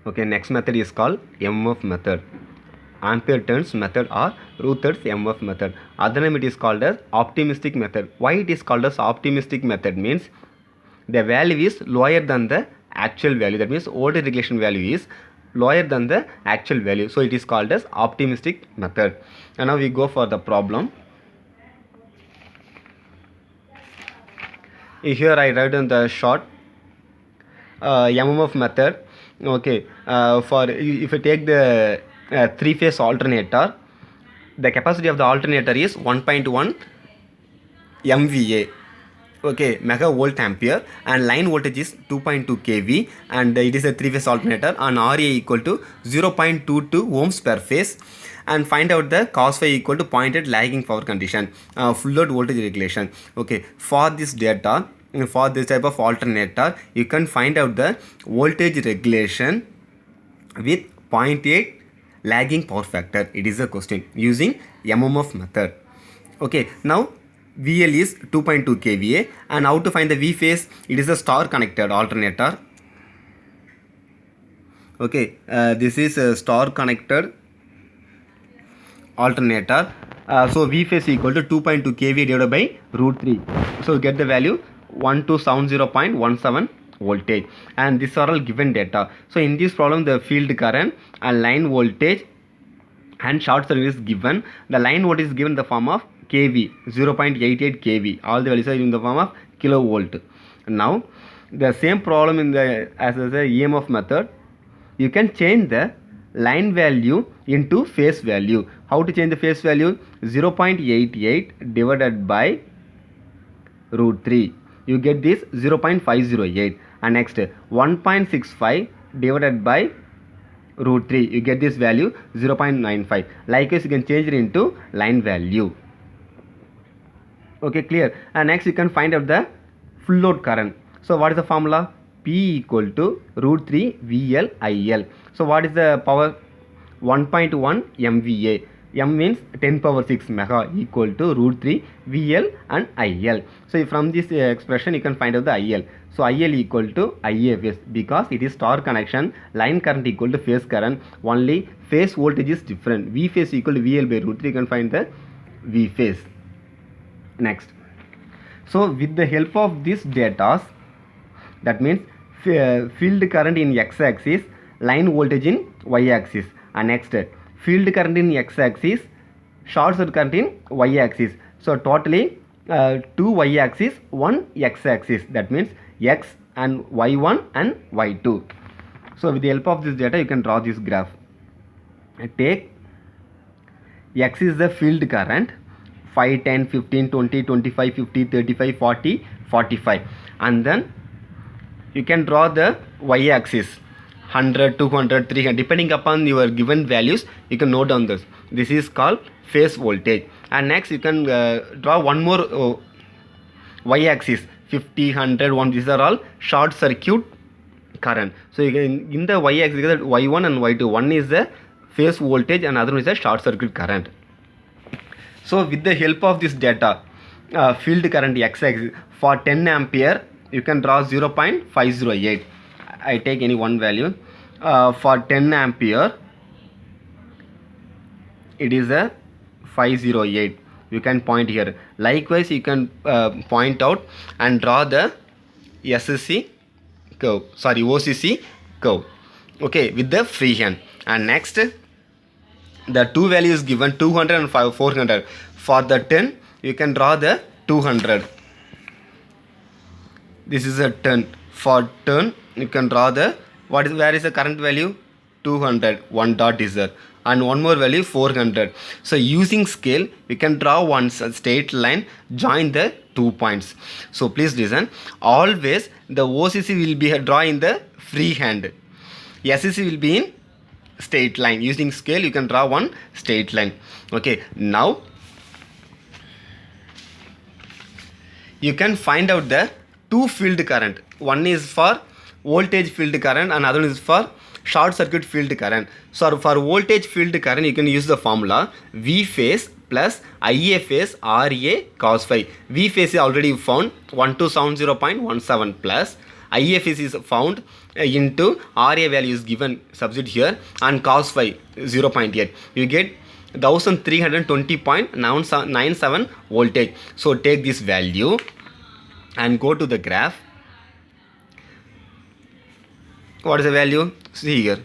Okay, next method is called MF method. Ampere turns method or Ruther's MF method. Other name it is called as optimistic method. Why it is called as optimistic method means the value is lower than the actual value. That means voltage regulation value is lower than the actual value. So it is called as optimistic method. And now we go for the problem. Here I write on the short MMF method. Okay, for if you take the three-phase alternator, the capacity of the alternator is 1.1 MVA. Okay, mega volt ampere, and line voltage is 2.2 kV, and it is a three-phase alternator, and RA equal to 0.22 ohms per phase, and find out the cos phi equal to 0.8 lagging power condition, full load voltage regulation. Okay, for this data, for this type of alternator, you can find out the voltage regulation with 0.8 lagging power factor. It is a question using MMF method. Okay, now VL is 2.2 kVA, and how to find the V phase? It is a star connected alternator. Okay, this is a star connected alternator. So V phase equal to 2.2 kVA divided by root 3. So get the value 1270.17 voltage, and these are all given data. So in this problem, the field current and line voltage and short circuit is given. The line voltage is given in the form of kV, 0.88 kV. All the values are in the form of kilovolt. Now the same problem in the as the EMF method, you can change the line value into phase value. How to change the phase value? 0.88 divided by root 3. You get this 0.508, and next 1.65 divided by root 3, you get this value 0.95. Likewise, you can change it into line value. Okay, clear. And next you can find out the full load current. So what is the formula? P equal to root 3 VL IL. So what is the power? 1.1 MVA. M means 10 power 6 mega equal to root 3 VL and IL. So from this expression you can find out the IL. So IL equal to IA phase, because it is star connection. Line current equal to phase current. Only phase voltage is different. V phase equal to VL by root 3. You can find the V phase. Next, so with the help of this data, that means field current in x-axis, line voltage in y-axis, and next field current in x-axis, short circuit current in y-axis. So totally 2 y-axis, 1 x-axis. That means x and y1 and y2. So with the help of this data, you can draw this graph. Take x is the field current, 5, 10, 15, 20, 25, 50, 35, 40, 45, and then you can draw the y-axis, 100, 200, 300, depending upon your given values. You can note down this. This is called phase voltage. And next you can draw one more y-axis, 50, 100, 1. These are all short circuit current. So you can, in the y-axis, y1 and y2. One is the phase voltage and other one is the short circuit current. So with the help of this data, field current x-axis for 10 ampere, you can draw 0.508. I take any one value. For 10 ampere, it is a 508. You can point here. Likewise, you can point out and draw the SCC curve. Sorry, OCC curve. Okay, with the free hand. And next, the two values given, 200 and 400. For the 10, you can draw the 200. This is a 10. For 10, you can draw the, where is the current value? 200. One dot is there. And one more value, 400. So using scale, you can draw one straight line, join the 2 points. So please listen. Always the OCC will be drawn in the free hand. SCC will be in straight line. Using scale, you can draw one straight line. Okay, now you can find out the two field current. One is for voltage field current and other one is for short circuit field current. So for voltage field current, you can use the formula V phase plus IA phase RA cos phi. V phase is already found, 1270.17 plus IF is found into RA value is given, substitute here, and cos phi 0.8. You get 1320.97 voltage. So take this value and go to the graph. What is the value? See here,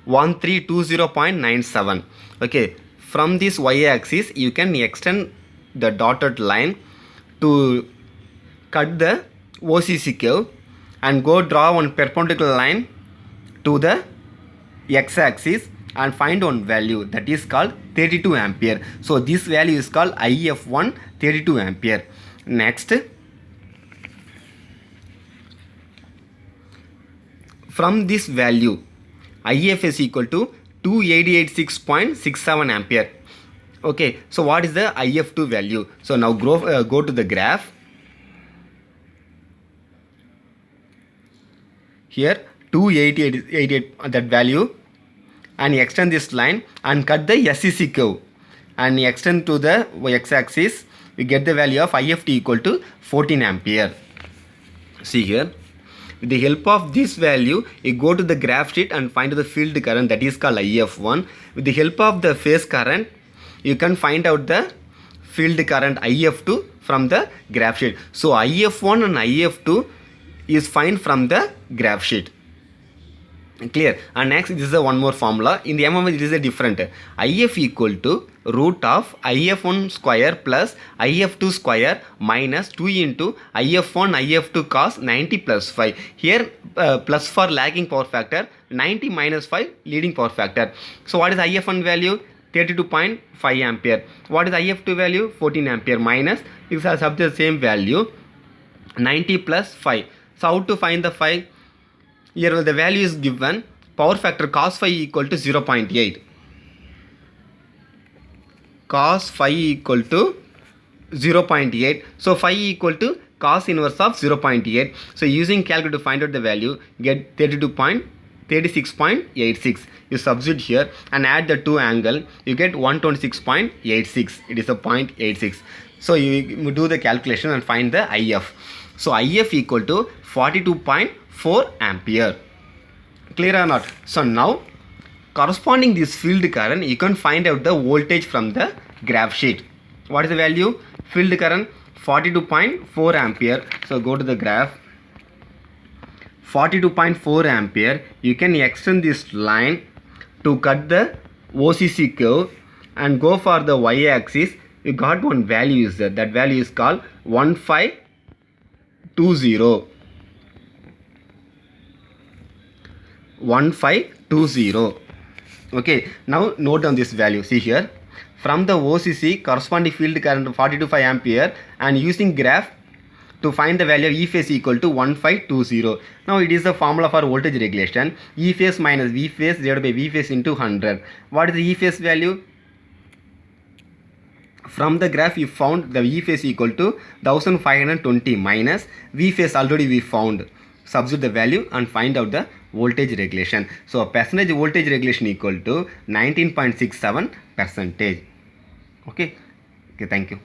1320.97. Okay, from this y-axis you can extend the dotted line to cut the OCC curve and go draw one perpendicular line to the x-axis and find one value that is called 32 ampere. So this value is called IF1 32 ampere. Next, from this value IF is equal to 2886.67 ampere. Okay, so what is the IF2 value? So now go to the graph. Here 2888 that value, and extend this line and cut the SCC curve and extend to the x-axis. We get the value of IFT equal to 14 ampere. See here, with the help of this value you go to the graph sheet and find the field current, that is called IF1. With the help of the phase current you can find out the field current IF2 from the graph sheet. So IF1 and IF2 is find from the graph sheet. Clear? And next, this is a one more formula. In the MMH it is a different. IF equal to root of IF1 square plus IF2 square minus 2 into IF1 IF2 cos 90 plus 5. Here plus for lagging power factor, 90 minus 5 leading power factor. So what is IF1 value? 32.5 ampere. What is IF2 value? 14 ampere minus, you have substitute the same value, 90 plus 5. So how to find the phi? Here the value is given, power factor cos phi equal to 0.8. Cos phi equal to 0.8. So phi equal to cos inverse of 0.8. So using calculator to find out the value, get 36.86. You substitute here and add the two angle, you get 126.86. It is a 0.86. So you do the calculation and find the IF. So IF equal to 42.4 ampere. Clear or not? So now corresponding this field current you can find out the voltage from the graph sheet. What is the value? Field current 42.4 ampere. So go to the graph. 42.4 ampere. You can extend this line to cut the OCC curve and go for the y-axis. You got one value is there. That value is called 1520. 1520. Okay, now note down this value. See here, from the OCC corresponding field current 42.5 ampere and using graph to find the value of E phase equal to 1520. Now it is the formula for voltage regulation. E phase minus V phase divided by V phase into 100. What is the E phase value? From the graph you found the E phase equal to 1520 minus V phase already we found. Substitute the value and find out the voltage regulation. So percentage voltage regulation equal to 19.67%. Okay, thank you.